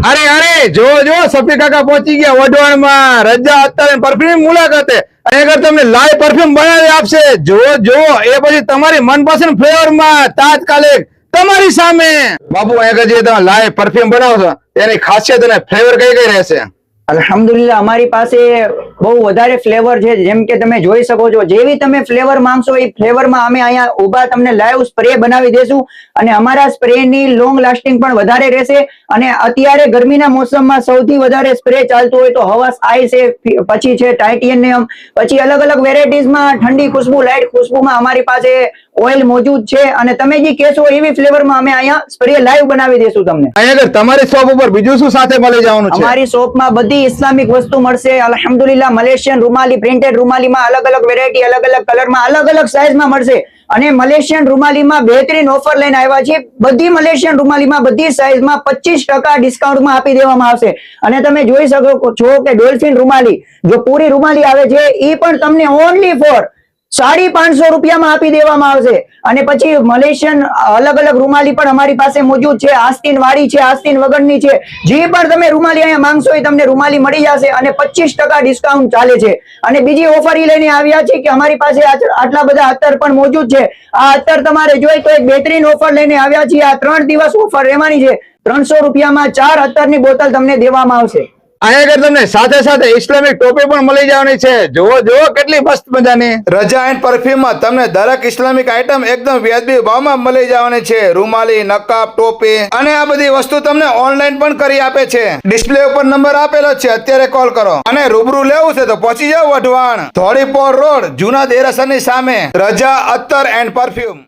અરે અરે જો જો સફી કાકા પહોંચી ગયા વઢવાણમાં રજા અત્યારે પરફ્યુમ મુલાકાતે અહીંયા આગળ તમને લાઈવ પરફ્યુમ બનાવી આપશે જો જો એ પછી તમારી મનપસંદ ફ્લેવરમાં તાત્કાલિક તમારી સામે બાપુ અહીંયા આગળ જે તમે લાઈવ પરફ્યુમ બનાવો છો એની ખાસિયત અને ફ્લેવર કઈ કઈ રહેશે? અલ્હમ્દુલિલ્લાહ અમારી પાસે બહુ વધારે ફ્લેવર છે, જેમ કે તમે જોઈ શકો છો જેવી તમે ફ્લેવર માંગશો એ ફ્લેવરમાં અમે અહીંયા ઊભા તમને લાઈવ સ્પ્રે બનાવી દેશું અને અમારા સ્પ્રેની લોંગ લાસ્ટિંગ પણ વધારે રહેશે અને અત્યારે ગરમીના મોસમમાં સૌથી વધારે સ્પ્રે ચાલતું હોય તો હવાસ આઈ છે, પછી છે ટાઇટેનિયમ, પછી અલગ અલગ વેરાયટીઝમાં ઠંડી ખુશ્બુ લાઇટ ખુશ્બુમાં અમારી પાસે ઓઇલ મોજૂદ છે અને તમે જે કહેશો એવી ફ્લેવરમાં અમે અહીંયા સ્પ્રે લાઈવ બનાવી દેશું તમને। અહીંયા આગળ તમારી શોપ ઉપર બીજું શું સાથે મળી જવાનું છે? અમારી શોપમાં બધી ઇસ્લામિક વસ્તુ મળશે અલ્હમ્દુલિલ્લાહ। મલેશિયન રૂમાલી, પ્રિન્ટેડ રૂમાલીમાં અલગ અલગ વેરાયટી, અલગ અલગ કલરમાં, અલગ અલગ સાઈઝમાં મળશે અને મલેશિયન રૂમાલીમાં બહેતરીન ઓફર લઈને આવ્યા છે। બધી મલેશિયન રૂમાલીમાં બધી સાઈઝમાં 25% ડિસ્કાઉન્ટમાં આપી દેવામાં આવશે અને તમે જોઈ શકો છો કે ડોલ્ફિન રૂમાલી જો પૂરી રૂમાલી આવે છે એ પણ તમને ઓનલી ફોર 550 રૂપિયામાં આપી દેવામાં આવશે અને પછી મલેશિયન અલગ અલગ રૂમાલી પણ અમારી પાસે મોજૂદ છે, આસ્તીન વાળી છે, આસ્તીન વગરની છે, જે પણ તમે રૂમાલી અહીંયા માંગશો એ તમને રૂમાલી મળી જશે અને 25% ડિસ્કાઉન્ટ ચાલે છે। અને બીજી ઓફર એ લઈને આવ્યા છે કે અમારી પાસે આટલા બધા અત્તર પણ મોજૂદ છે। આ અત્તર તમારે જોઈ તો એક બહેતરીન ઓફર લઈને આવ્યા છીએ। આ 3 દિવસ ઓફર રહેવાની છે। 300 રૂપિયામાં 4 અત્તરની બોટલ તમને દેવામાં આવશે। અહીંયા આગળ તમને સાથે સાથે ઇસ્લામિક ટોપી પણ મળી જવાની છે। જુઓ જુઓ કેટલી મસ્ત મજાની રજા એન્ડ પરફ્યુમમાં તમને દરેક ઇસ્લામિક આઈટમ એકદમ વ્યાજબી ભાવમાં મળી જવાની છે। રૂમાલી, નકાબ, ટોપી અને આ બધી વસ્તુ તમને ઓનલાઈન પણ કરી આપે છે। ડિસ્પ્લે ઉપર નંબર આપેલો છે, અત્યારે કોલ કરો અને રૂબરૂ લેવું છે તો પહોંચી જાવ વઢવાણ, ધોળીપોર રોડ, જૂના દેરાસરની સામે, રજા અત્તર એન્ડ પરફ્યુમ।